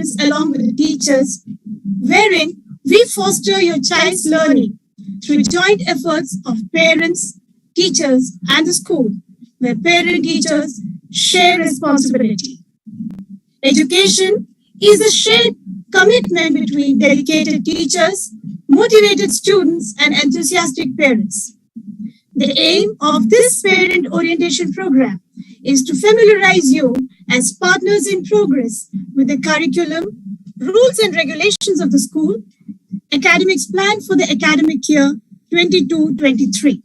parents along with the teachers, wherein we foster your child's learning through joint efforts of parents, teachers, and the school, where parent-teachers share responsibility. Education is a shared commitment between dedicated teachers, motivated students, and enthusiastic parents. The aim of this parent orientation program is to familiarize you as partners in progress with the curriculum, rules and regulations of the school, academics plan for the academic year 22-23.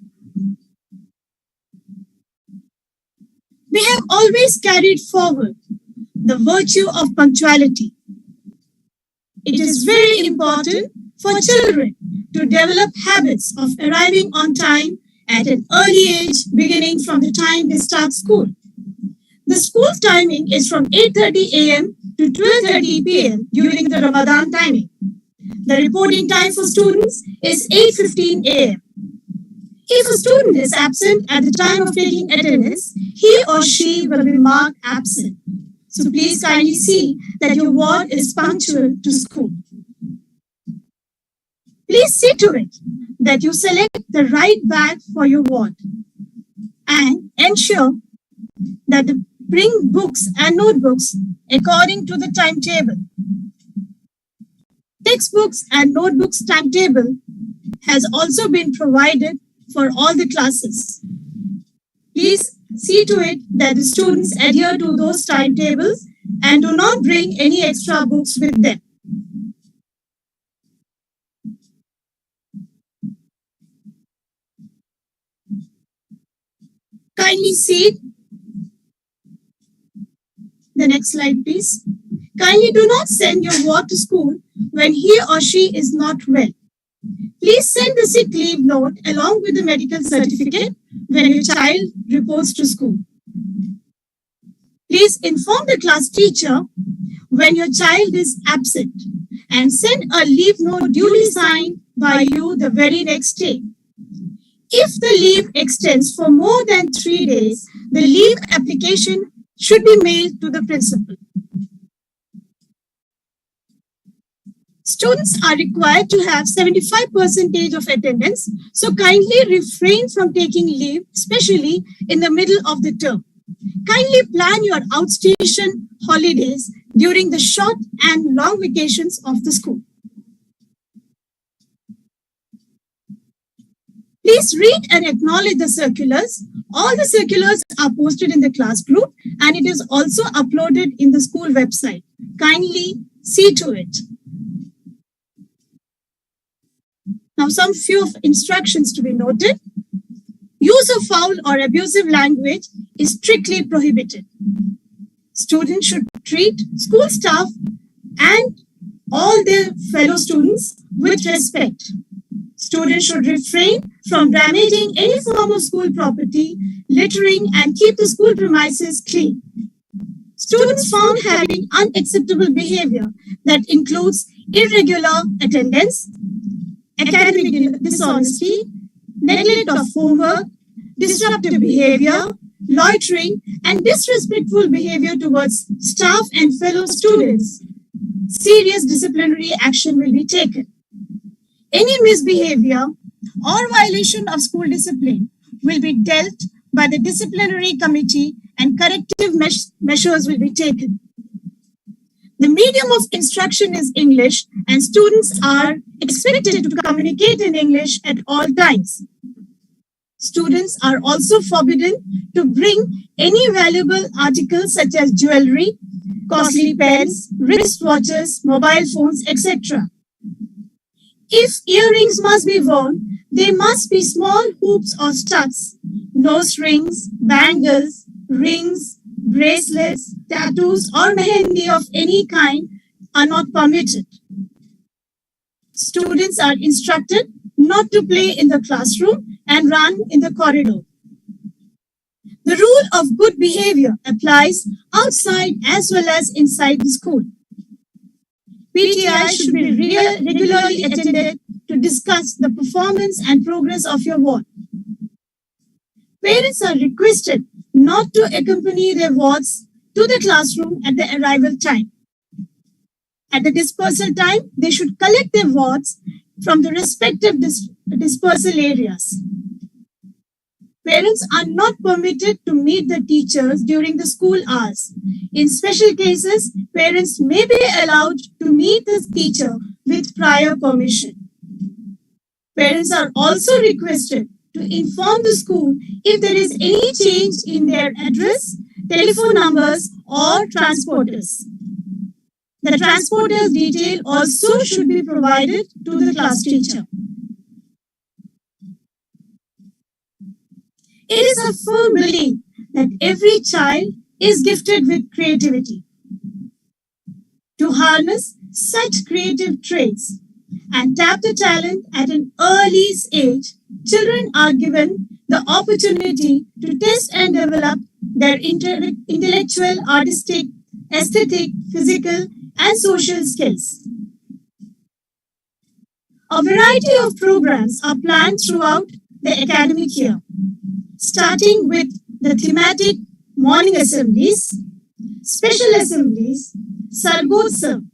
We have always carried forward the virtue of punctuality. It is very important for children to develop habits of arriving on time at an early age, beginning from the time they start school. The school timing is from 8:30 a.m. to 12:30 p.m. during the Ramadan timing. The reporting time for students is 8:15 a.m. If a student is absent at the time of taking attendance, he or she will be marked absent. So please kindly see that your ward is punctual to school. Please see to it that you select the right bag for your ward and ensure that you bring books and notebooks according to the timetable. Textbooks and notebooks timetable has also been provided for all the classes. Please see to it that the students adhere to those timetables and do not bring any extra books with them. Kindly see the next slide, please. Kindly do not send your ward to school when he or she is not well. Please send the sick leave note along with the medical certificate when your child reports to school. Please inform the class teacher when your child is absent and send a leave note duly signed by you the very next day. If the leave extends for more than 3 days, the leave application should be mailed to the principal. Students are required to have 75% of attendance, so kindly refrain from taking leave, especially in the middle of the term. Kindly plan your outstation holidays during the short and long vacations of the school. Please read and acknowledge the circulars. All the circulars are posted in the class group and it is also uploaded in the school website. Kindly see to it. Now, some few instructions to be noted. Use of foul or abusive language is strictly prohibited. Students should treat school staff and all their fellow students with respect. Students should refrain from damaging any form of school property, littering, and keep the school premises clean. Students found having unacceptable behavior that includes irregular attendance, academic dishonesty, neglect of homework, disruptive behavior, loitering, and disrespectful behavior towards staff and fellow students. Serious disciplinary action will be taken. Any misbehavior or violation of school discipline will be dealt by the disciplinary committee and corrective measures will be taken. The medium of instruction is English and students are expected to communicate in English at all times. Students are also forbidden to bring any valuable articles such as jewelry, costly pens, wristwatches, mobile phones, etc. If earrings must be worn, they must be small hoops or studs. Nose rings, bangles, rings, bracelets, tattoos, or mehendi of any kind are not permitted. Students are instructed not to play in the classroom and run in the corridor. The rule of good behavior applies outside as well as inside the school. PTI should be regularly attended to discuss the performance and progress of your ward. Parents are requested not to accompany their wards to the classroom at the arrival time. At the dispersal time, they should collect their wards from the respective dispersal areas. Parents are not permitted to meet the teachers during the school hours. In special cases, parents may be allowed to meet the teacher with prior permission. Parents are also requested to inform the school if there is any change in their address, telephone numbers, or transporters. The transporter's detail also should be provided to the class teacher. It is a firm belief that every child is gifted with creativity. To harness such creative traits and tap the talent at an early age, children are given the opportunity to test and develop their intellectual, artistic, aesthetic, physical, and social skills. A variety of programs are planned throughout the academic year, starting with the thematic morning assemblies, special assemblies, Sargotsav,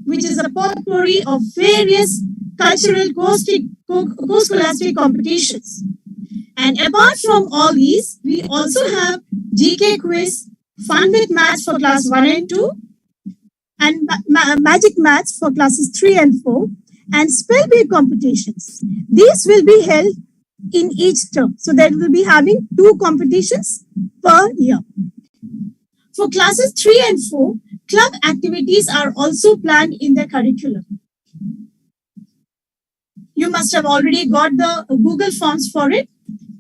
which is a potpourri of various cultural co-scholastic competitions. And apart from all these, we also have GK quiz, fun with maths for class 1 and 2, and magic maths for classes 3 and 4, and spell bee competitions. These will be held in each term. So they will be having 2 competitions per year. For classes 3 and 4, club activities are also planned in the curriculum. You must have already got the Google Forms for it.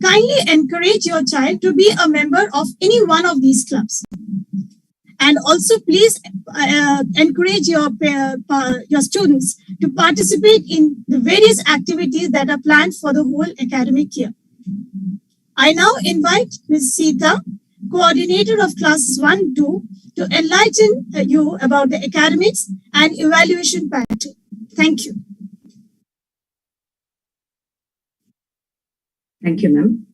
Kindly encourage your child to be a member of any one of these clubs. And also please encourage your students to participate in the various activities that are planned for the whole academic year. I now invite Ms. Sita, coordinator of classes 1-2, to enlighten you about the academics and evaluation pattern. Thank you. Thank you, ma'am.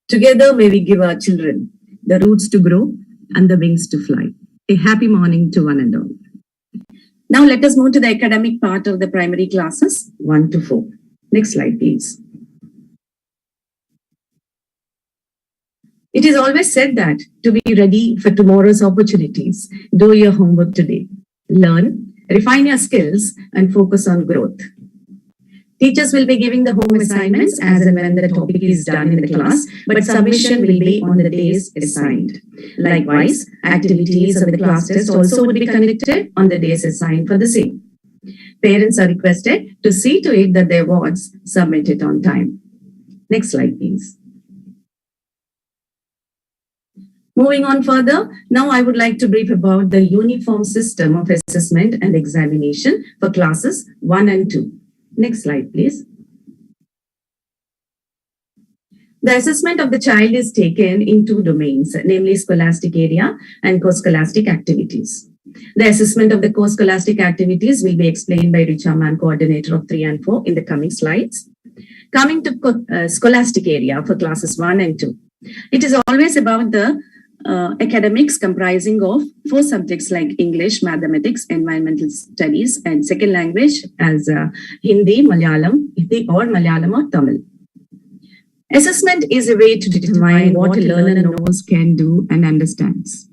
Together may we give our children the roots to grow and the wings to fly. A happy morning to one and all. Now let us move to the academic part of the primary classes 1 to 4. Next slide, please. It is always said that to be ready for tomorrow's opportunities, do your homework today. Learn, refine your skills, and focus on growth. Teachers will be giving the home assignments as and when the topic is done in the class, but submission will be on the days assigned. Likewise, activities of the class test also would be conducted on the days assigned for the same. Parents are requested to see to it that their wards submitted on time. Next slide, please. Moving on further, now I would like to brief about the uniform system of assessment and examination for classes 1 and 2. Next slide, please. The assessment of the child is taken in 2 domains, namely scholastic area and co-scholastic activities. The assessment of the co-scholastic activities will be explained by Richa Ma'am, coordinator of 3 and 4 in the coming slides. Coming to scholastic area for classes 1 and 2. It is always about the academics comprising of 4 subjects like English, mathematics, environmental studies, and second language as Hindi or Malayalam or Tamil. Assessment is a way to determine what a learner knows, can do, and understands.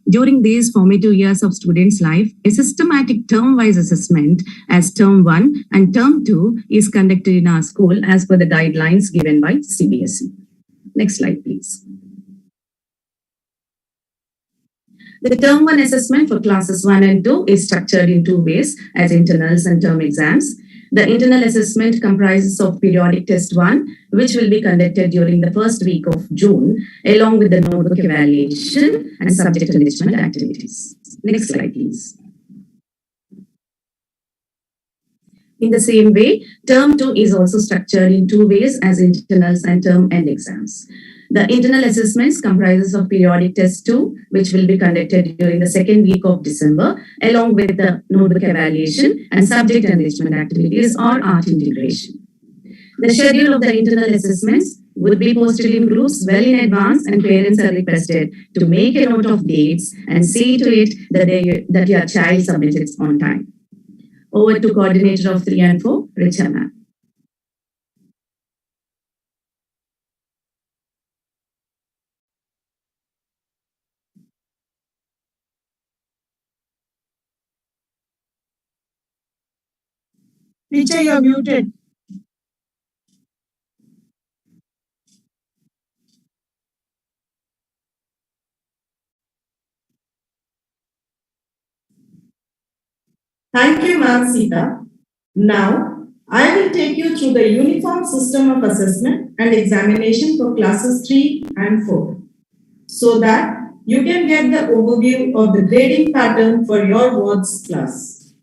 During these formative years of students' life, a systematic term-wise assessment as Term 1 and Term 2 is conducted in our school as per the guidelines given by CBSE. Next slide, please. The Term 1 assessment for classes 1 and 2 is structured in 2 ways as internals and term exams. The internal assessment comprises of periodic test 1, which will be conducted during the first week of June, along with the notebook evaluation and subject enrichment activities. Next slide, please. In the same way, Term 2 is also structured in 2 ways as internals and term end exams. The internal assessments comprises of periodic test 2, which will be conducted during the second week of December, along with the notebook evaluation and subject enrichment activities or art integration. The schedule of the internal assessments would be posted in groups well in advance, and parents are requested to make a note of dates and see to it that your child submits it on time. Over to coordinator of 3 and 4, Richa ma'am. Richa, you are muted. Thank you, ma'am Sita. Now, I will take you through the uniform system of assessment and examination for classes 3 and 4, so that you can get the overview of the grading pattern for your ward's class.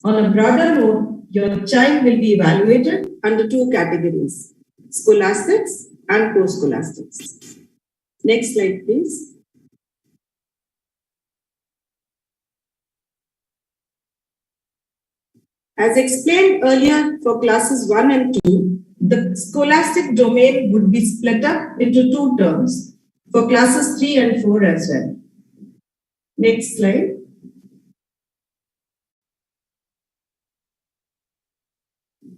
On a broader note, your child will be evaluated under 2 categories, scholastics and co-scholastics. Next slide, please. As explained earlier for classes 1 and 2, the scholastic domain would be split up into 2 terms for classes 3 and 4 as well. Next slide.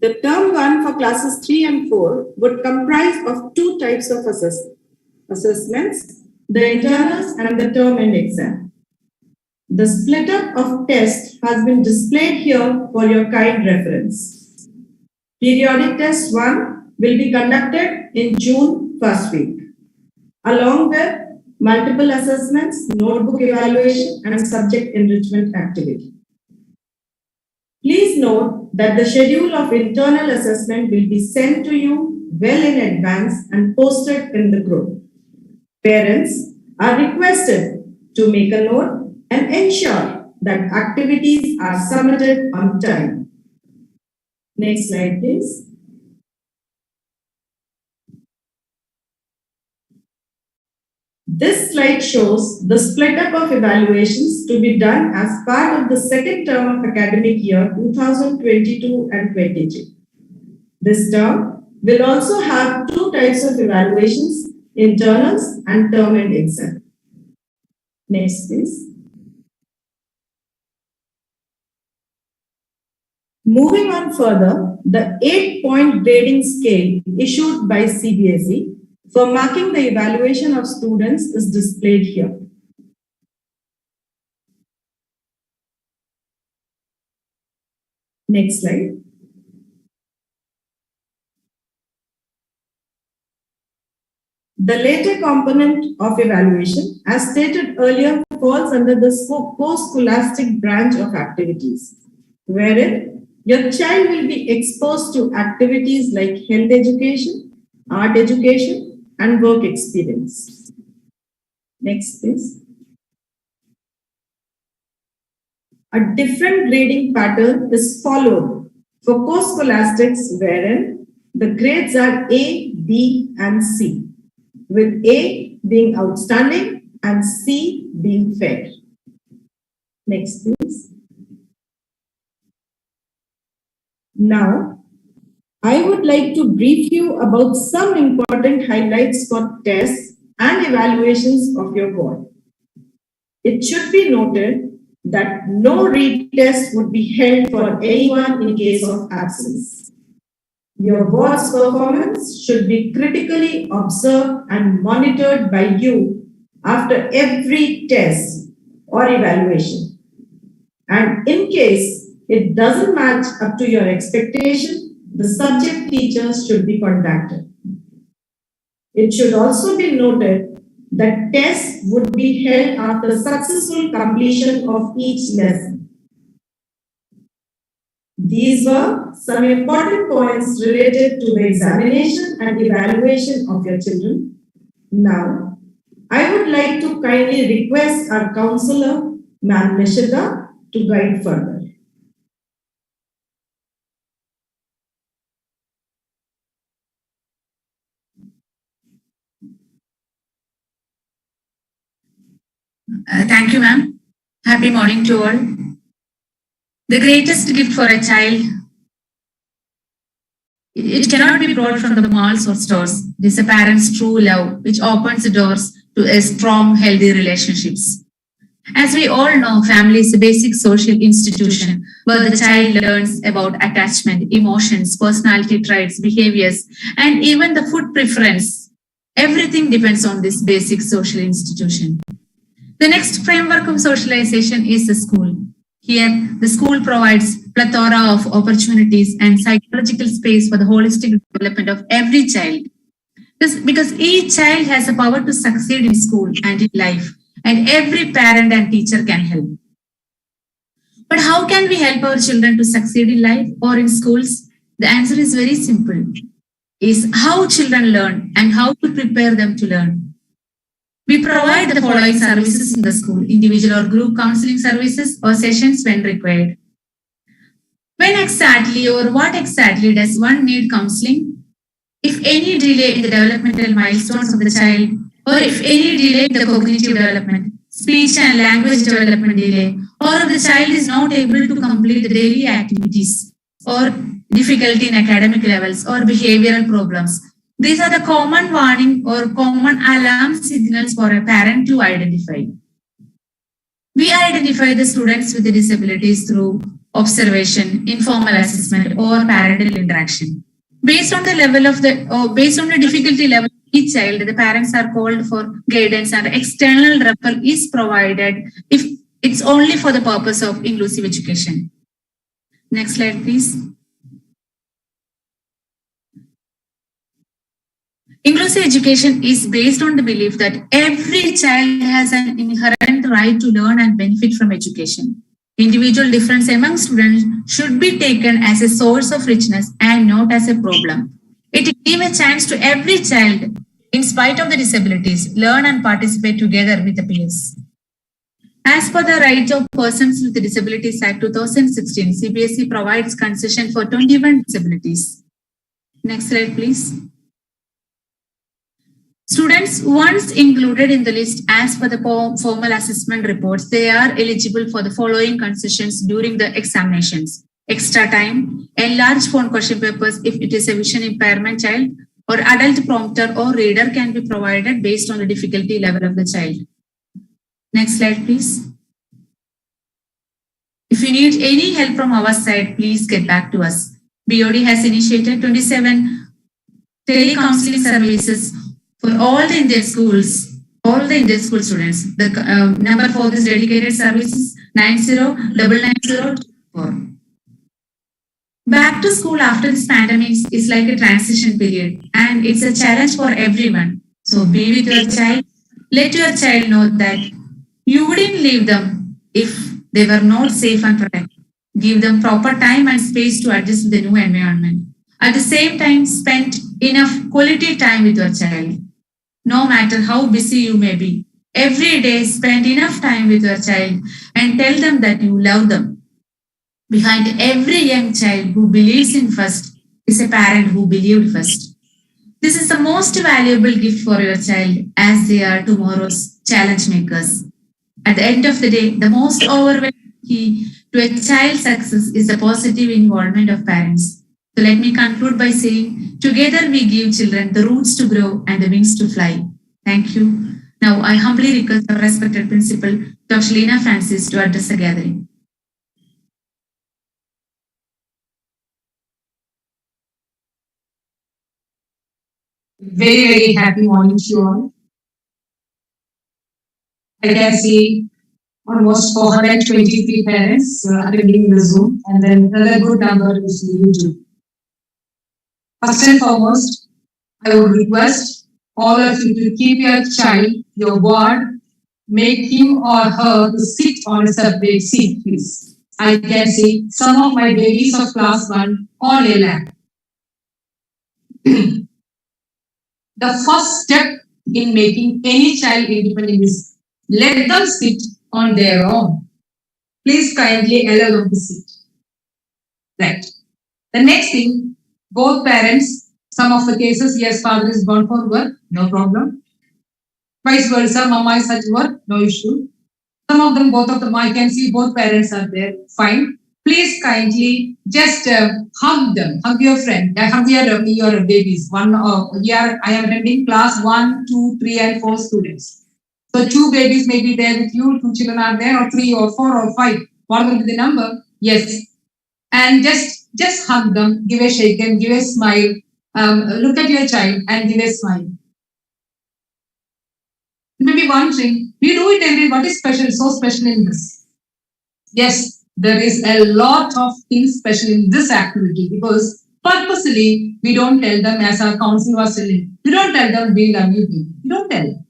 The term 1 for classes 3 and 4 would comprise of 2 types of assessments, the internals and the term end exam. The split up of test has been displayed here for your kind reference. Periodic test 1 will be conducted in June first week, along with multiple assessments, notebook evaluation, and subject enrichment activity. Please note that the schedule of internal assessment will be sent to you well in advance and posted in the group. Parents are requested to make a note and ensure that activities are submitted on time. Next slide, please. This slide shows the split up of evaluations to be done as part of the second term of academic year 2022 and 23. This term will also have 2 types of evaluations, internals and term end exam. Next, please. Moving on further, the 8-point grading scale issued by CBSE for marking the evaluation of students is displayed here. Next slide. The later component of evaluation, as stated earlier, falls under the post-scholastic branch of activities, wherein your child will be exposed to activities like health education, art education, and work experience. Next, please. A different grading pattern is followed for post-scholastics, wherein the grades are A, B, and C, with A being outstanding and C being fair. Next, please. Now, I would like to brief you about some important highlights for tests and evaluations of your ward. It should be noted that no retest would be held for anyone in case of absence. Your ward's performance should be critically observed and monitored by you after every test or evaluation. And in case it doesn't match up to your expectation, the subject teachers should be contacted. It should also be noted that tests would be held after successful completion of each lesson. These were some important points related to the examination and evaluation of your children. Now, I would like to kindly request our counselor, Ma'am Nishita, to guide further. Thank you, ma'am. Happy morning to all. The greatest gift for a child It cannot be brought from the malls or stores. It is a parent's true love, which opens the doors to a strong, healthy relationships. As we all know, family is a basic social institution where the child learns about attachment, emotions, personality traits, behaviors, and even the food preference. Everything depends on this basic social institution. The next framework of socialization is the school. Here, the school provides plethora of opportunities and psychological space for the holistic development of every child. Because each child has the power to succeed in school and in life, and every parent and teacher can help. But how can we help our children to succeed in life or in schools? The answer is very simple. Is how children learn and how to prepare them to learn. We provide the following services in the school: individual or group counseling services or sessions when required. When exactly or what exactly does one need counseling? If any delay in the developmental milestones of the child, or if any delay in the cognitive development, speech and language development delay, or if the child is not able to complete the daily activities, or difficulty in academic levels, or behavioral problems. These are the common warning or common alarm signals for a parent to identify. We identify the students with the disabilities through observation, informal assessment, or parental interaction. Based on the level of based on the difficulty level of each child, the parents are called for guidance and external referral is provided if it's only for the purpose of inclusive education. Next slide, please. Inclusive education is based on the belief that every child has an inherent right to learn and benefit from education. Individual difference among students should be taken as a source of richness and not as a problem. It gives a chance to every child, in spite of the disabilities, learn and participate together with the peers. As per the Rights of Persons with Disabilities Act 2016, CBSE provides concession for 21 disabilities. Next slide, please. Students once included in the list as per the formal assessment reports, they are eligible for the following concessions during the examinations: extra time, enlarged phone question papers if it is a vision impairment child, or adult prompter or reader can be provided based on the difficulty level of the child. Next slide, please. If you need any help from our side, please get back to us. BOD has initiated 27 telecounseling services for all the Indian schools, all the Indian school students. The number for this dedicated service is 909904. Back to school after this pandemic is like a transition period, and it's a challenge for everyone. So be with your child. Let your child know that you wouldn't leave them if they were not safe and protected. Give them proper time and space to adjust to the new environment. At the same time, spend enough quality time with your child. No matter how busy you may be, every day spend enough time with your child and tell them that you love them. Behind every young child who believes in first is a parent who believed first. This is the most valuable gift for your child as they are tomorrow's challenge makers. At the end of the day, the most overwhelming key to a child's success is the positive involvement of parents. So let me conclude by saying, together we give children the roots to grow and the wings to fly. Thank you. Now I humbly request our respected principal, Dr. Lena Francis, to address the gathering. Very, very happy morning to you all. I can see almost 423 parents attending the Zoom, and then another good number is the YouTube. First and foremost, I would request all of you to keep your child, your ward, make him or her to sit on a separate seat, please. I can see some of my babies of class 1 on a lap. The first step in making any child independent is let them sit on their own. Please kindly allow them to sit. Right. The next thing, both parents, some of the cases, yes, father is gone for work, no problem. Vice versa, mama is at work, no issue. Some of them, both of them, I can see both parents are there, fine. please kindly just hug them, hug your friend, hug your babies. Here I am attending class 1, 2, 3, and 4 students. So 2 babies may be there with you, 2 children are there, or 3 or 4 or 5. What will be the number? Yes. And just hug them, give a shake and give a smile. Look at your child and give a smile. You may be wondering, we do it every, what is special, so special in this? Yes, there is a lot of things special in this activity because purposely we don't tell them, as our council was telling, we don't tell them we love you, baby. We don't tell them.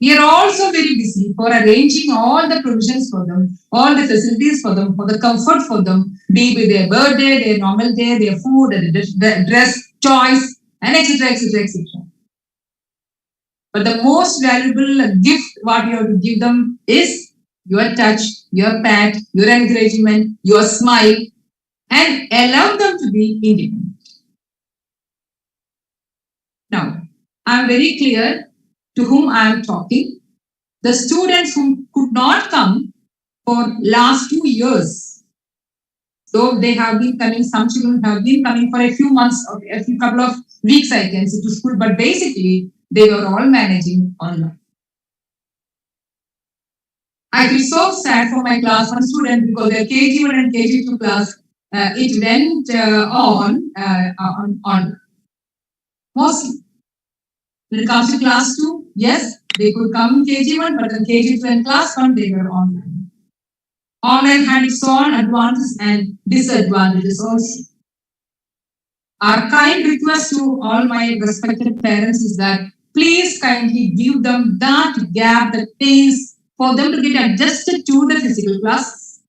We are also very busy for arranging all the provisions for them, all the facilities for them, for the comfort for them, be it their birthday, their normal day, their food, their dress, toys, and etc., etc., etc. But the most valuable gift what you have to give them is your touch, your pat, your encouragement, your smile, and allow them to be independent. Now, I am very clear to whom I am talking. The students who could not come for last 2 years, though they have been coming, some children have been coming for a few months or a few couple of weeks, I can say, to school, but basically they were all managing online. I feel so sad for my class 1 student because their KG1 and KG2 class, it went on. Mostly. When it comes to class 2, yes, they could come KG1, but in KG2 and class 1, they were online. Online had its own advantages and disadvantages also. Our kind request to all my respected parents is that please kindly give them that gap, that pace for them to get adjusted to the physical classes.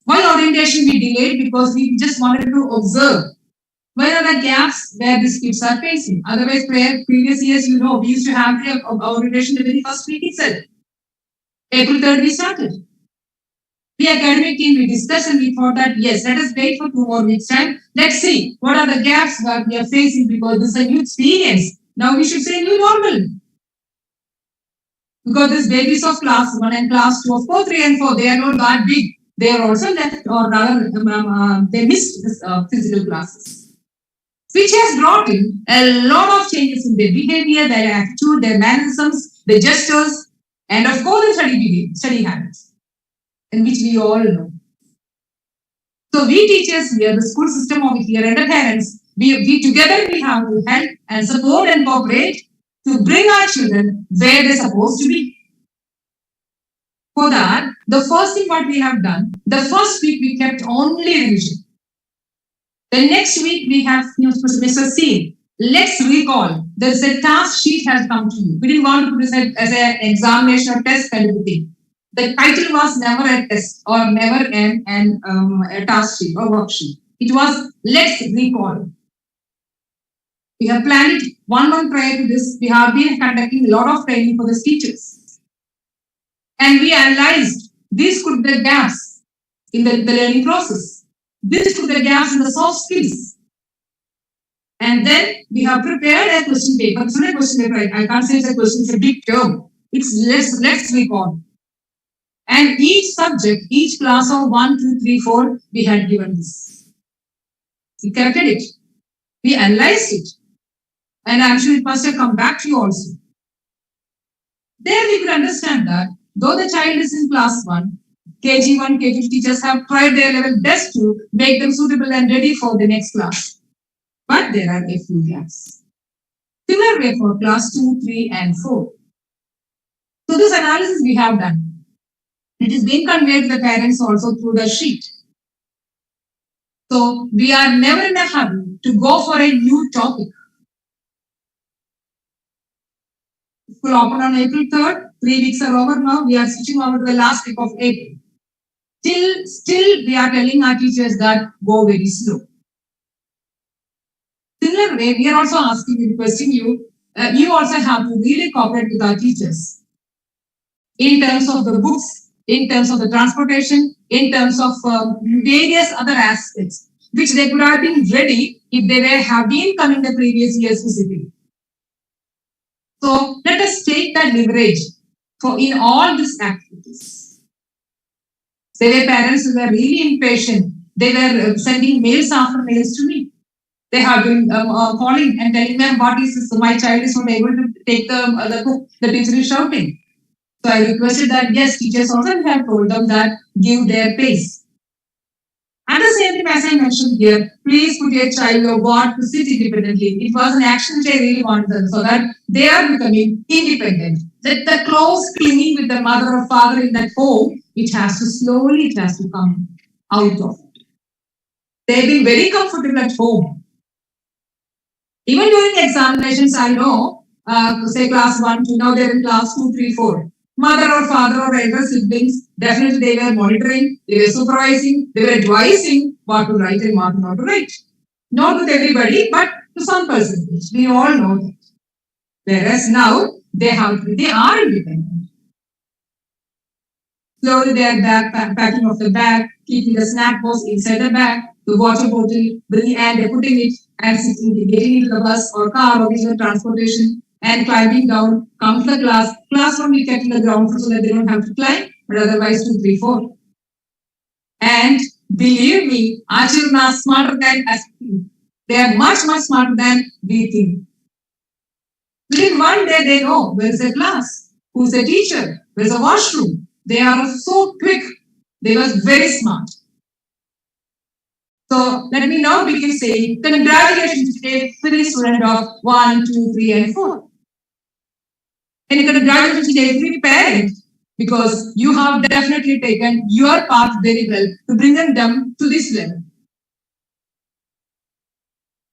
While orientation we delayed because we just wanted to observe where are the gaps where these kids are facing. Otherwise, previous years, you know, we used to have the orientation the very first week itself. April 3rd, we started. The academic team, we discussed and we thought that, yes, let us wait for 2 more weeks' time. Let's see what are the gaps that we are facing because this is a new experience. Now we should say new normal. Because these babies of class 1 and class 2, of course, 3 and 4, they are not that big. They are also left or rather, they missed this, physical classes. Which has brought in a lot of changes in their behavior, their attitude, their mannerisms, their gestures, and of course, the study habits, in which we all know. So we teachers here, the school system over here, and the parents, we together we have to help and support and cooperate to bring our children where they're supposed to be. For that, the first thing what we have done, the first week we kept only revision. The next week we have Mr. C. Let's recall. There's a task sheet has come to you. We didn't want to put this as an examination or test kind of thing. The title was never a test or never a task sheet or worksheet. It was let's recall. We have planned it 1 month prior to this. We have been conducting a lot of training for the teachers. And we analyzed these could be the gaps in the learning process. This could be the gaps in the soft skills. And then we have prepared a question paper. It's not a question paper. I can't say it's a question, it's a big term. It's let's recall. And each subject, each class of 1, 2, 3, 4, we had given this. We corrected it. We analyzed it. And I'm sure it must have come back to you also. There we could understand that though the child is in class 1, KG1, KG2 teachers have tried their level best to make them suitable and ready for the next class. But there are a few gaps. Similar way for class 2, 3, and 4. So this analysis we have done. It is being conveyed to the parents also through the sheet. So we are never in a hurry to go for a new topic. School opened on April 3rd. 3 weeks are over now. We are switching over to the last week of April. Still we are telling our teachers that go very slow. Similar way, we are also asking, requesting you, you also have to really cooperate with our teachers in terms of the books, in terms of the transportation, in terms of various other aspects, which they could have been ready if they have been coming the previous years physically. So let us take that leverage for in all these activities. There were parents who were really impatient. They were sending mails after mails to me. They have been calling and telling them, what is this? So my child is not able to take the book. The teacher is shouting. So I requested that, yes, teachers also have told them that give their pace. At the same time, as I mentioned here, please put your child or ward to sit independently. It was an action which I really wanted them so that they are becoming independent. That the close clinging with the mother or father in that home, it has to come out of it. They've been very comfortable at home. Even during examinations, I know, say class 1, 2, now they're in class 2, 3, 4. Mother or father or elder siblings, definitely they were monitoring, they were supervising, they were advising what to write and what not to write. Not with everybody, but to some percentage. We all know that. Whereas now, they are independent. Slowly they are packing off the bag, keeping the snack box inside the bag, the water bottle, bringing and they're putting it and getting into the bus or car or whichever transportation and climbing down, come to the classroom we kept in the ground so that they don't have to climb, but otherwise 2, 3, 4. And believe me, our children are smarter than us. They are much, much smarter than we think. Within one day they know where is a class, who's a teacher, where's a washroom. They are so quick. They were very smart. So let me now begin saying congratulations today to the student of 1, 2, 3, and 4. And congratulations to every parent because you have definitely taken your path very well to bring them to this level.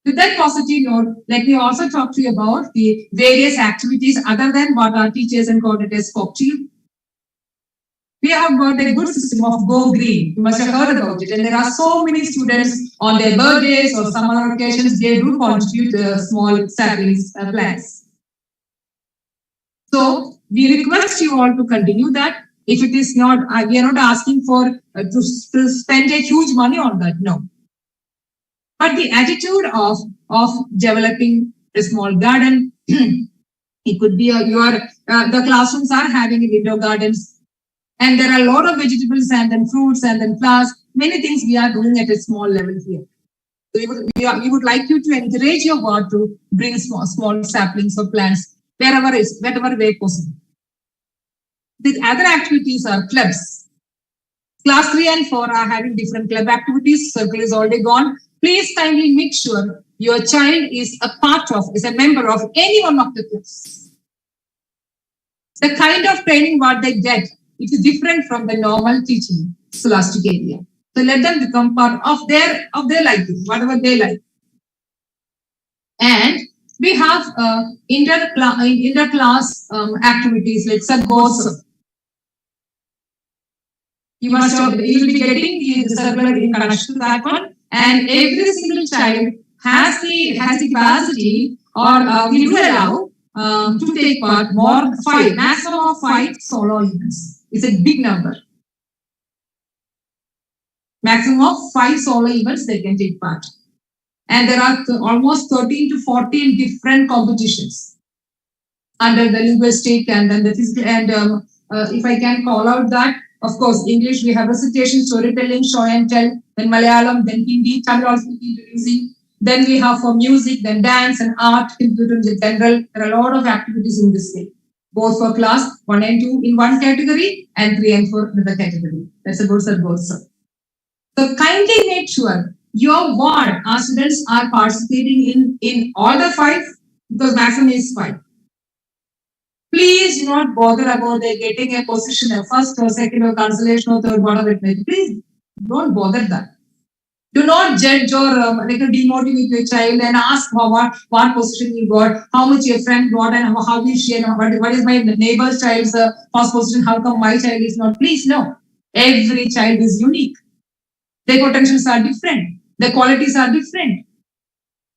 With that positive note, let me also talk to you about the various activities other than what our teachers and coordinators spoke to you. We have got a good system of Go Green. You must have heard about it. And there are so many students on their birthdays or summer occasions, they do contribute small saplings plants. So we request you all to continue that. If it is not, we are not asking for to spend a huge money on that, no. But the attitude of developing a small garden, it could be the classrooms are having window gardens, and there are a lot of vegetables and then fruits and then flowers. Many things we are doing at a small level here. So we would like you to encourage your ward to bring small saplings or plants wherever way possible. The other activities are clubs. Class 3 and 4 are having different club activities. Circle is already gone. Please kindly make sure your child is a member of any one of the clubs. The kind of training what they get, it is different from the normal teaching scholastic area. So let them become part of their liking, whatever they like. And we have inter-class activities like Sadgosam. You will be getting the circular in connection to that one. And every single child has the capacity or we do allow to take part maximum of 5 solo events. It's a big number. Maximum of 5 solo events they can take part. And there are almost 13 to 14 different competitions under the linguistic and then the physical. And if I can call out that, of course, English, we have recitation, storytelling, show and tell, then Malayalam, then Hindi, Tamil also introducing. Then we have for music, then dance and art, computer in general. There are a lot of activities in this way, both for class 1 and 2 in one category and 3 and 4 in another category. That's a good also. So kindly make sure your ward, our students are participating in all the 5 because maximum is 5. Please do not bother about getting a position, a first or second or consolation or third, whatever it may be. Please don't bother that. Do not judge or demotivate your child and ask what position you got, how much your friend got, and how is she, and what is my neighbor's child's first position, how come my child is not. Please, no. Every child is unique. Their potentials are different. Their qualities are different.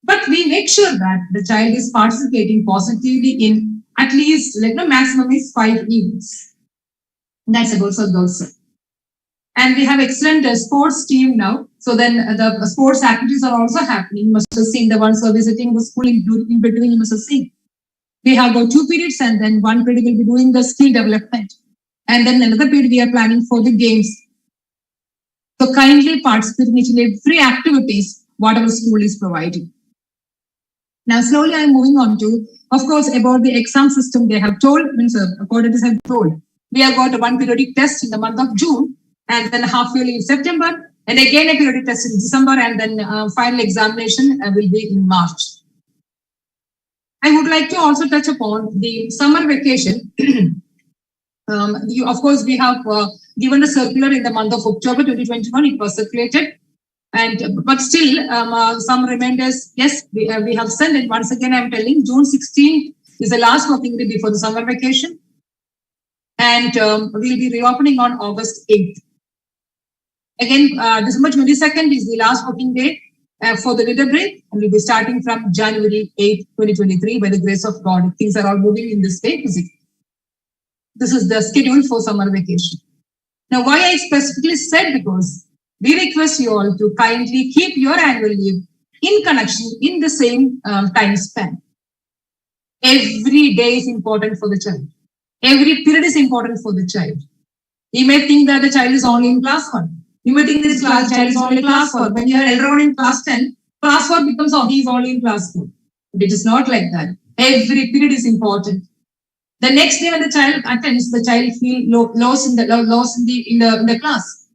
But we make sure that the child is participating positively in at least, maximum is 5 events. That's about also. And we have excellent sports team now. So then the sports activities are also happening. You must have seen the ones who are visiting the school in between, you must have seen. We have got 2 periods and then 1 period will be doing the skill development. And then another period we are planning for the games. So kindly participate in free activities, whatever school is providing. Now, slowly I'm moving on to, of course, about the exam system they have told, coordinators have told. We have got one periodic test in the month of June, and then half yearly in September, and again a periodic test in December, and then final examination will be in March. I would like to also touch upon the summer vacation. Of course, we have given a circular in the month of October 2021. It was circulated, but still some reminders. Yes, we have sent it. Once again, I'm telling June 16th is the last working day before the summer vacation, and we'll be reopening on August 8th. Again, December 22nd is the last working day for the winter break, and we'll be starting from January 8th, 2023, by the grace of God. Things are all moving in this way. This is the schedule for summer vacation. Now, why I specifically said, because we request you all to kindly keep your annual leave in connection in the same time span. Every day is important for the child. Every period is important for the child. You may think that the child is only in class 1. You may think this child is only in class 4. When you are elder on in class 10, class 4 becomes, oh, he is only in class 4. But it is not like that. Every period is important. The next day when the child attends, the child feel lost in the class.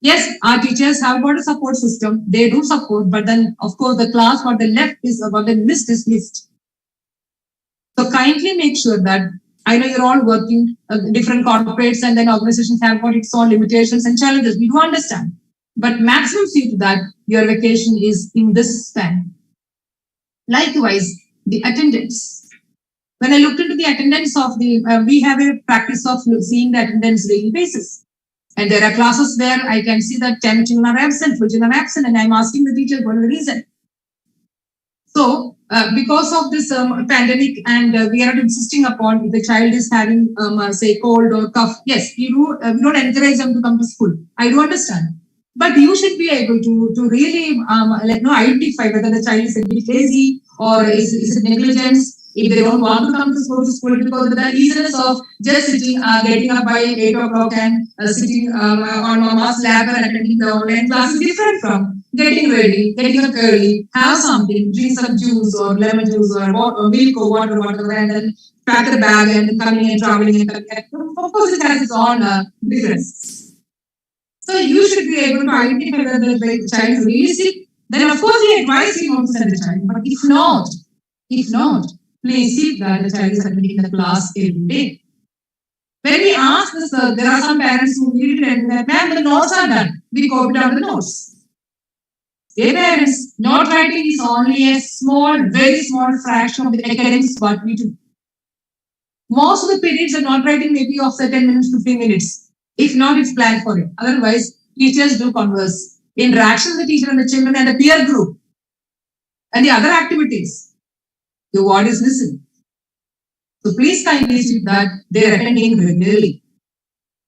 Yes, our teachers have got a support system. They do support, but then of course the class what they left is what they missed is missed. So kindly make sure that, I know you're all working, different corporates and then organizations have got its own limitations and challenges. We do understand, but maximum see to that your vacation is in this span. Likewise, the attendance. When I looked into the attendance of we have a practice of seeing the attendance daily basis. And there are classes where I can see that 10 children are absent, 12 children are absent, and I'm asking the teacher what is the reason. So, because of this pandemic, and we are not insisting upon if the child is having, say, cold or cough, yes, we don't encourage them to come to school. I do understand. But you should be able to really identify whether the child is a bit lazy or is it negligence. If they don't want to come to school because of the easiness of just sitting, getting up by 8 o'clock and sitting on mama's lap and attending the online class is different from getting ready, getting up early, have something, drink some juice or lemon juice or milk or water, whatever, and then pack the bag and coming and traveling. And of course, it has its own difference. So you should be able to identify whether the child is really sick. Then of course we advise you not to send the child. But if not, please see that the child is attending the class every day. When we ask this, there are some parents who read it and that, ma'am, the notes are done. We copied out the notes. Dear parents, note writing is only a very small fraction of the academics what we do. Most of the periods of note writing may be of 10 minutes, 15 minutes. If not, it's planned for it. Otherwise, teachers do converse. Interaction with the teacher and the children and the peer group and the other activities. The word is missing. So please kindly see that they are attending regularly.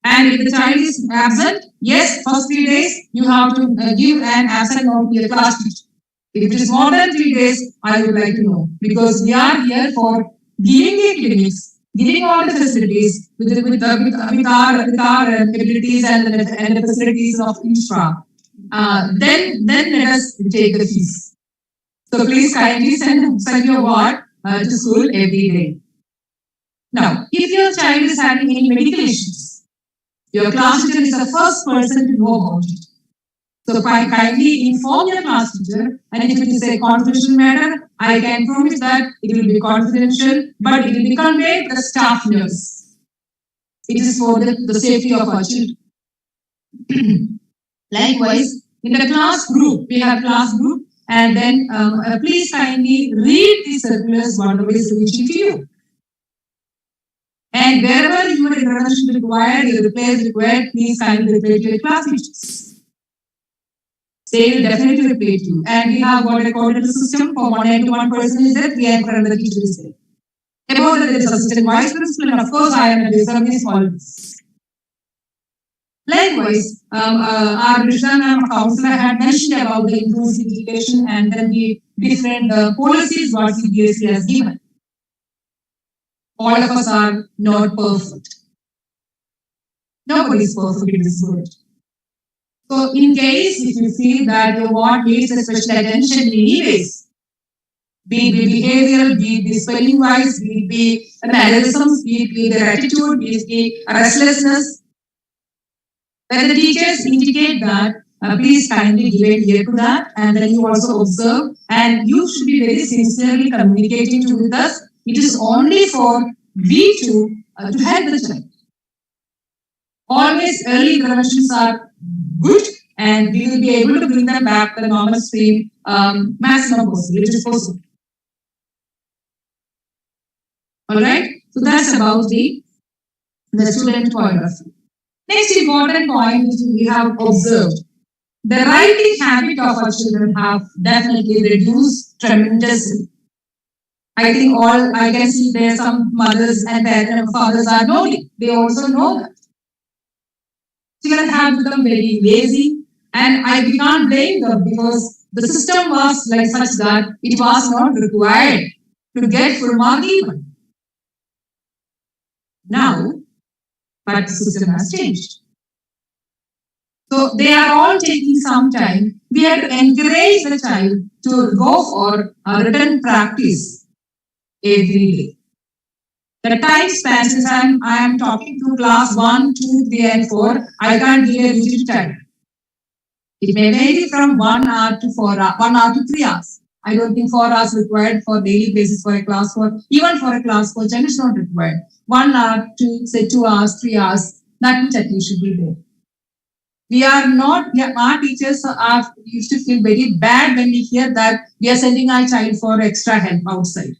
And if the child is absent, yes, first 3 days, you have to give an absent note to your class teacher. If it is more than 3 days, I would like to know. Because we are here for giving the academics, giving all the facilities with our abilities and the facilities of ISRA. Then let us take the fees. So please kindly send your word to school every day. Now, if your child is having any medical issues, your class teacher is the first person to know about it. So kindly inform your class teacher, and if it is a confidential matter, I can promise that it will be confidential, but it will be conveyed to the staff nurse. It is for the safety of our children. Likewise, in the class group, we have class group. And then please kindly read the circulars, whatever is reaching to you. And wherever your intervention is required, your repair is required, please kindly reply to your class teachers. They will definitely reply to you. And we have got a coordinator system for 191 person is there, 300 teachers is there. About that, there is assistant vice principal, and of course, I am a service all this. Likewise, our Krishna counselor had mentioned about the inclusive education and then the different policies what CBSE has given. All of us are not perfect. Nobody is perfect in this world. So in case if you feel that your ward needs a special attention in any ways, be it behavioral, be it spelling wise, be it the mannerisms, be it their attitude, be it restlessness, when the teachers indicate that, please kindly give an ear to that, and then you also observe, and you should be very sincerely communicating to with us. It is only for we to help the child. Always early interventions are good, and we will be able to bring them back to the normal stream maximum possible, which is possible. All right. So that's about the student point of view. Next important point which we have observed, the writing habit of our children have definitely reduced tremendously. I think all I can see there some mothers and parents and fathers are knowing. They also know that. Children have become very lazy, and we can't blame them because the system was like such that it was not required to get full mark even. Now, but the system has changed. So they are all taking some time. We have to encourage the child to go for a written practice every day. The time span, since I am talking to class 1, 2, 3, and 4, I can't give a rigid time. It may vary from 1 hour to 4 hours, 1 hour to 3 hours. I don't think 4 hours required for daily basis for a class 4. Even for a class 4, child is not required. 1 hour to say 2 hours, 3 hours, that much at least should be there. We are not, our teachers used to feel very bad when we hear that we are sending our child for extra help outside.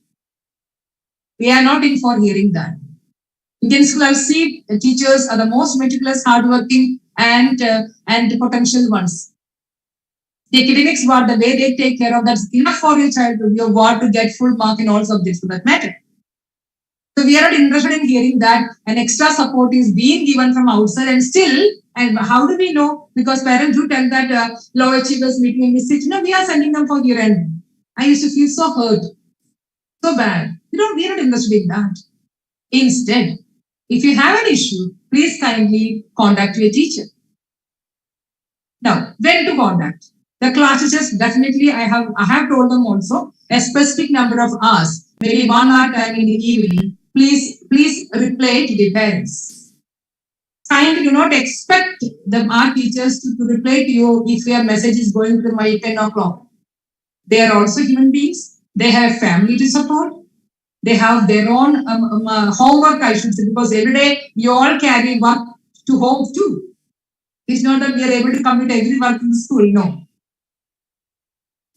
We are not in for hearing that. Indian school, I've seen teachers are the most meticulous, hardworking, and potential ones. The academics, what the way they take care of that's enough for your child to your ward to get full mark in all subjects for that matter. So we are not interested in hearing that an extra support is being given from outside, and still, and how do we know? Because parents do tell that low achievers meeting and we sit, we are sending them for year end. I used to feel so hurt, so bad. We are not interested in that. Instead, if you have an issue, please kindly contact your teacher. Now, when to contact? The class teachers definitely, I have told them also a specific number of hours, maybe 1 hour time in the evening. Please reply to the parents. Kindly do not expect our teachers to reply to you if your message is going to my 10 o'clock. They are also human beings. They have family to support. They have their own homework, I should say, because every day you all carry work to home too. It's not that we are able to complete every work in the school, no.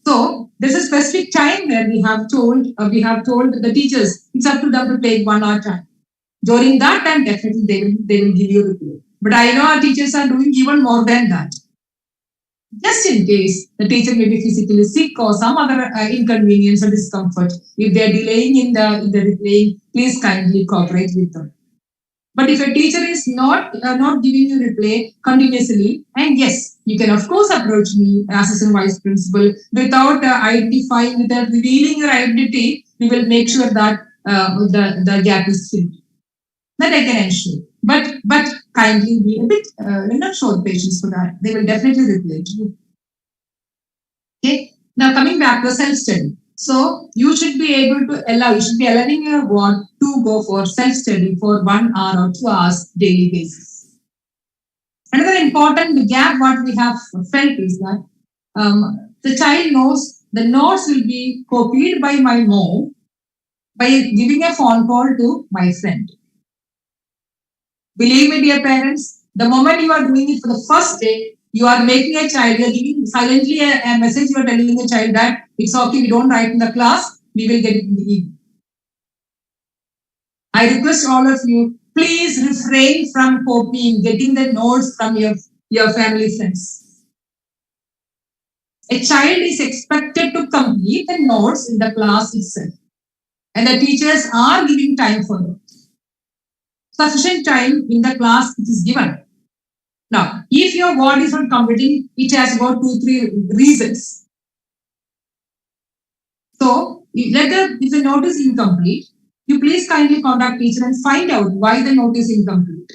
So there's a specific time where we have told the teachers it's up to them to take 1 hour time. During that time, definitely they will give you a reply. But I know our teachers are doing even more than that. Just in case the teacher may be physically sick or some other inconvenience or discomfort, if they are delaying in the replying, please kindly cooperate with them. But if a teacher is not giving you reply continuously, and yes, you can of course approach me, assistant vice principal, without identifying, without revealing your identity, we will make sure that the gap is filled. That I can ensure. But kindly be a bit show patience for that. They will definitely reply to you. Okay. Now coming back to self-study. So you should be allowing your ward to go for self-study for 1 hour or 2 hours daily basis. Another important gap what we have felt is that the child knows the notes will be copied by my mom by giving a phone call to my friend. Believe me, dear parents, the moment you are doing it for the first day, you are making a child, you are giving silently a message, you are telling a child that it's okay, we don't write in the class, we will get it in the evening. I request all of you, please refrain from copying, getting the notes from your family friends. A child is expected to complete the notes in the class itself. And the teachers are giving time for it. Sufficient time in the class it is given. Now, if your ward is not completing, it has about 2-3 reasons. So, if the note is incomplete, you please kindly contact teacher and find out why the note is incomplete.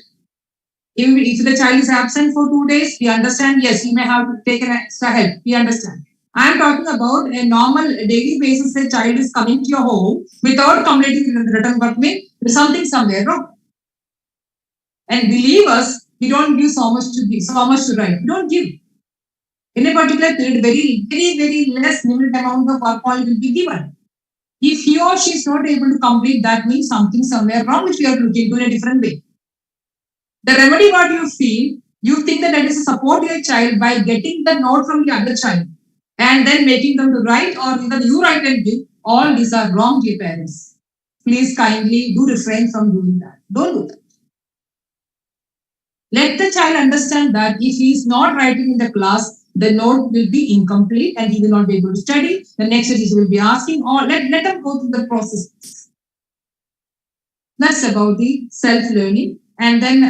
If the child is absent for 2 days, we understand, yes, he may have to take an extra help. We understand. I am talking about a normal daily basis. A child is coming to your home without completing the written work. There's something somewhere wrong. And believe us, we don't give so much to give, so much to write. We don't give. In a particular period, very less limited amount of work will be given. If he or she is not able to complete, that means something somewhere wrong, which we are looking into in a different way. The remedy, what you feel, you think that is a support your child by getting the note from the other child and then making them to write, or either you write and give. All these are wrong, dear parents. Please kindly do refrain from doing that. Don't do that. Let the child understand that if he is not writing in the class, the note will be incomplete and he will not be able to study. The next teacher will be asking, or let them go through the process. That's about the self-learning. And then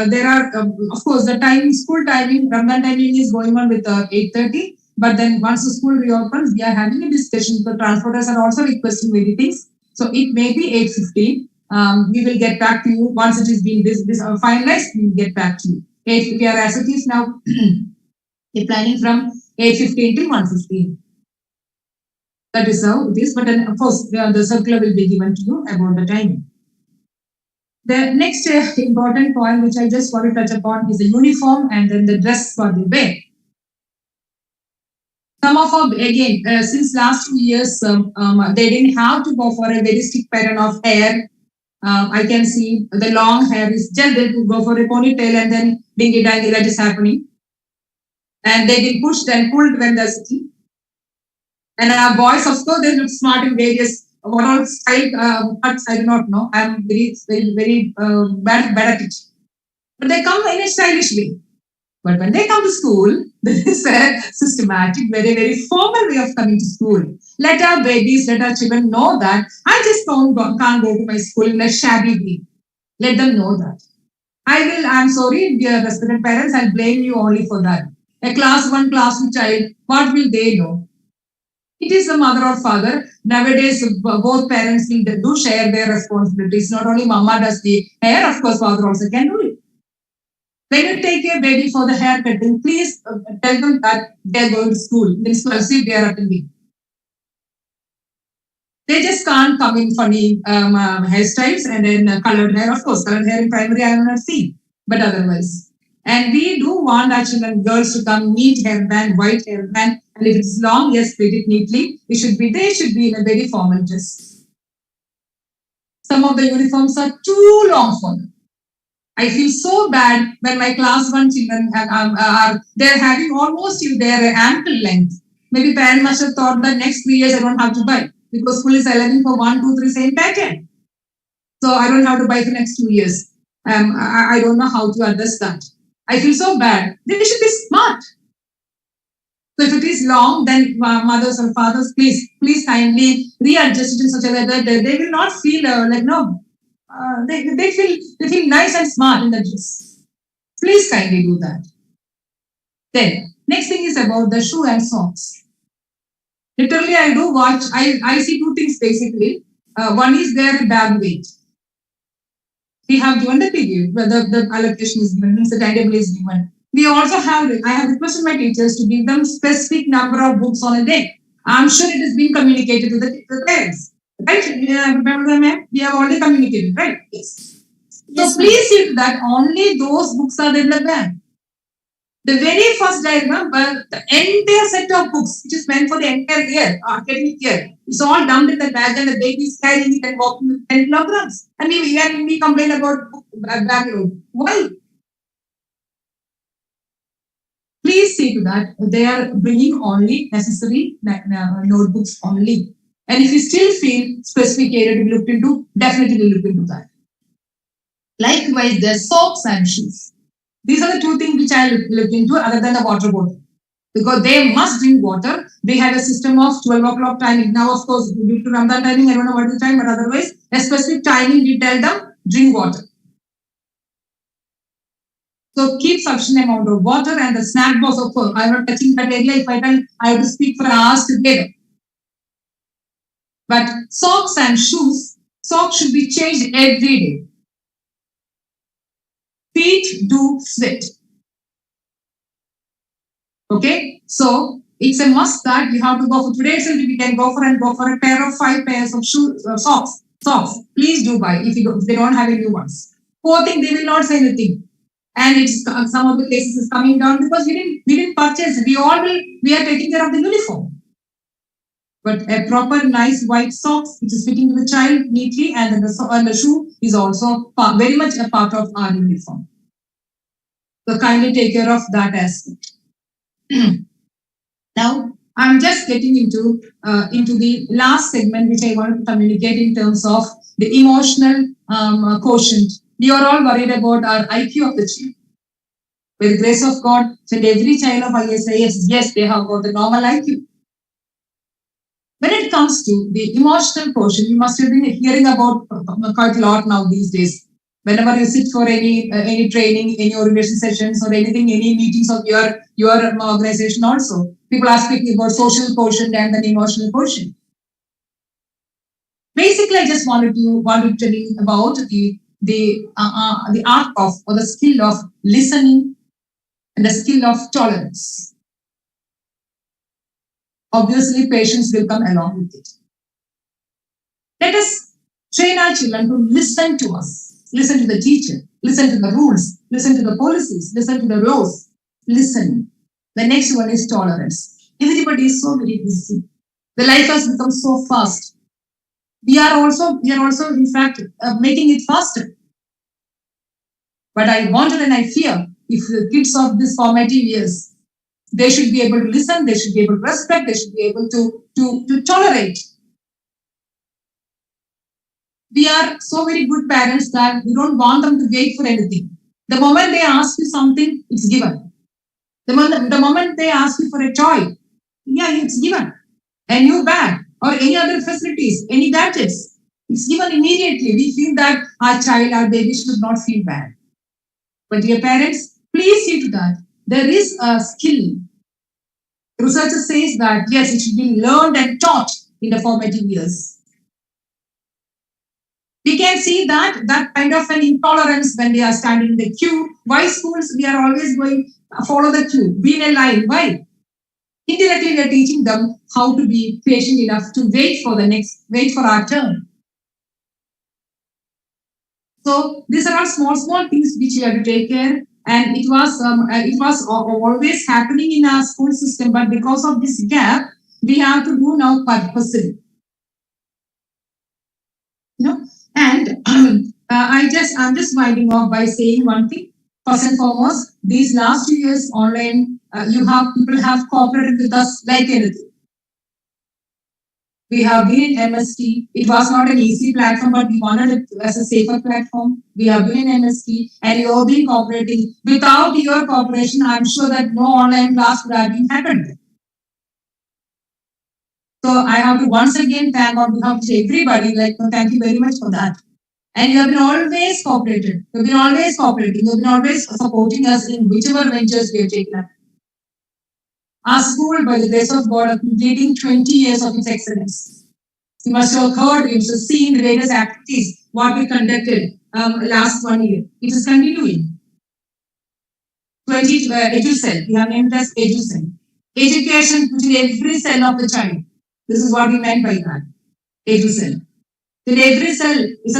there are, of course, the time, school timing, Ramadan timing is going on with 8:30. But then once the school reopens, we are having a discussion. The transporters are also requesting many things. So it may be 8:15. We will get back to you once it is being finalized. We will get back to you. If we are as it is now, we're planning from 8:15 to 1:15. That is how it is. But then, of course, the circular will be given to you about the timing. The next important point, which I just want to touch upon, is the uniform and then the dress for the wear. Some of our, again, since last 2 years, they didn't have to go for a very strict pattern of hair. I can see the long hair is just they could go for a ponytail and then dingy dangy, that is happening. And they've been pushed and pulled when they're sitting. And our boys, of course, they look smart in various what all style cuts, I do not know. I'm very bad at it. But they come in a stylish way. But when they come to school, there is a systematic, very formal way of coming to school. Let our babies, let our children know that I just can't go to my school in a shabby way. Let them know that. I'm sorry, dear respected parents, I'll blame you only for that. A class 1, class 2 child, what will they know? It is the mother or father. Nowadays, both parents do share their responsibilities. Not only mama does the hair, of course, father also can do it. When you take your baby for the hair cutting, please tell them that they are going to school. See, they are attending. They just can't come in funny hairstyles and then colored hair. Of course, colored hair in primary I have not seen, but otherwise. And we do want our children, girls, to come neat hairband, white hairband, and if it's long, yes, plait it neatly. They should be in a very formal dress. Some of the uniforms are too long for them. I feel so bad when my class 1 children they're having almost their ankle length. Maybe parents must have thought that next 3 years I don't have to buy because school is allowing for 1, 2, 3 same pattern. So I don't have to buy for next 2 years. I don't know how to address that. I feel so bad. They should be smart. So if it is long, then mothers or fathers, please kindly readjust it in such a way that they will not feel they feel nice and smart in the dress. Please kindly do that. Then next thing is about the shoe and socks. Literally, I do watch. I see 2 things basically. One is their bag weight. We have given the period where the allocation is given, means the timetable is given. We also have, I have requested my teachers to give them specific number of books on a day. I'm sure it is being communicated to the parents. Right? Remember, ma'am? We have already communicated, right? Yes. So please see that only those books are in the bag. The very first I remember, the entire set of books, which is meant for the entire year, academic year, it's all dumped in the bag and the baby is carrying it and walking with 10 kilograms. And we complain about bag load. Why? Please see to that they are bringing only necessary notebooks only. And if you still feel specific area to be looked into, definitely look into that. Likewise, their socks and shoes. These are the 2 things which I look into other than the water bottle. Because they must drink water. They have a system of 12 o'clock timing. Now, of course, due to Ramadan timing, I don't know what is the time, but otherwise, a specific timing, we tell them, drink water. So keep sufficient amount of water and the snack box, of course. I'm not touching that area. If I tell, I have to speak for hours together. But socks and shoes, socks should be changed every day. feet do sweat. Okay, so it's a must that you have to go for today itself. We can go for a pair of 5 pairs of shoes, socks. Please do buy if they don't have any new ones. Poor thing, they will not say anything. And it's some of the cases is coming down because we didn't purchase. We are taking care of the uniform. But a proper nice white socks which is fitting to the child neatly, and then the shoe is also very much a part of our uniform. So kindly take care of that aspect. Now, I'm just getting into the last segment which I want to communicate in terms of the emotional quotient. We are all worried about our IQ of the child. By the grace of God, so every child of ISAS, yes, they have got the normal IQ. When it comes to the emotional quotient, you must have been hearing about quite a lot now these days. Whenever you sit for any training, any orientation sessions or anything, any meetings of your organization also, people are speaking about social quotient and then emotional quotient. Basically, I just wanted to tell you about the art of or the skill of listening and the skill of tolerance. Obviously, patience will come along with it. Let us train our children to listen to us, listen to the teacher, listen to the rules, listen to the policies, listen to the laws, listen. The next one is tolerance. Everybody is so very busy. The life has become so fast. We are also in fact making it faster. But I wonder and I fear if the kids of this formative years, they should be able to listen, they should be able to respect, they should be able to tolerate. We are so very good parents that we don't want them to wait for anything. The moment they ask you something, it's given. The moment they ask you for a toy, yeah, it's given. A new bag or any other facilities, any gadgets, it's given immediately. We feel that our child, our baby should not feel bad. But dear parents, please see to that. There is a skill. Researcher says that yes, it should be learned and taught in the formative years. We can see that kind of an intolerance when they are standing in the queue. Why schools, we are always going follow the queue, be in a line. Why? Indirectly, we are teaching them how to be patient enough to wait for our turn. So these are all small things which we have to take care. And it was always happening in our school system, but because of this gap, we have to do now purposely. And I'm just winding off by saying one thing. First and foremost, these last 2 years online, people have cooperated with us like anything. We have been in MST. It was not an easy platform, but we wanted it as a safer platform. We have been in MST and you have been cooperating. Without your cooperation, I'm sure that no online class would have been happened. So I have to once again thank on behalf of everybody, thank you very much for that. And you have been always cooperated. You have been always cooperating. You have been always supporting us in whichever ventures we have taken up. Our school, by the grace of God, are completing 20 years of its excellence. You must have heard, you must have seen the various activities, what we conducted last 1 year. It is continuing. EduCell, we have named it as EduCell. Education within every cell of the child. This is what we meant by that. EduCell. Then every cell is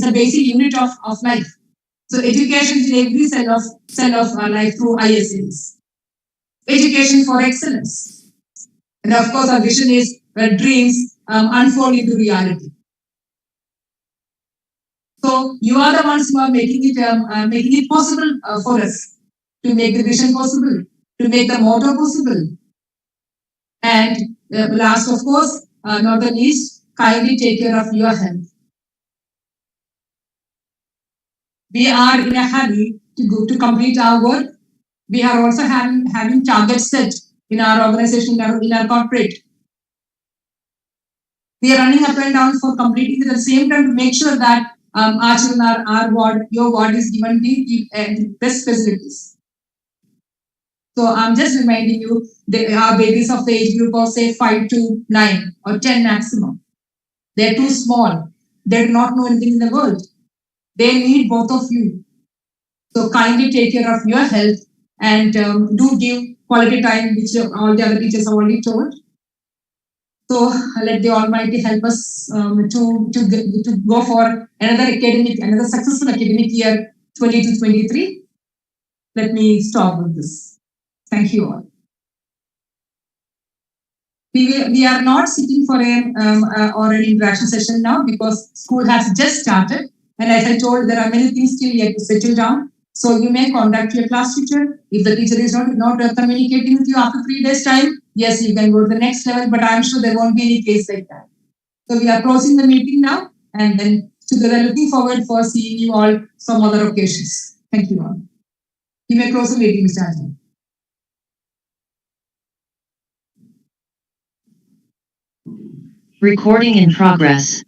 a basic unit of life. So education in every cell of our life through ISAS. Education for excellence. And of course, our vision is where dreams unfold into reality. So you are the ones who are making it possible for us to make the vision possible, to make the motto possible. And last, of course, not the least, kindly take care of your health. We are in a hurry to complete our work. We are also having targets set in our organization, in our corporate. We are running up and down for completing at the same time to make sure that our children, your ward is given the best facilities. So I'm just reminding you, our babies of the age group of say 5 to 9 or 10 maximum. They're too small. They do not know anything in the world. They need both of you. So kindly take care of your health and do give quality time, which all the other teachers have already told. So let the Almighty help us to go for another successful academic year 22-23. Let me stop with this. Thank you all. We are not sitting for or an interaction session now because school has just started. And as I told, there are many things still yet to settle down. So you may contact your class teacher. If the teacher is not communicating with you after 3 days' time, yes, you can go to the next level, but I'm sure there won't be any case like that. So we are closing the meeting now, and then together looking forward for seeing you all some other occasions. Thank you all. You may close the meeting, Mr. Ajay. Recording in progress.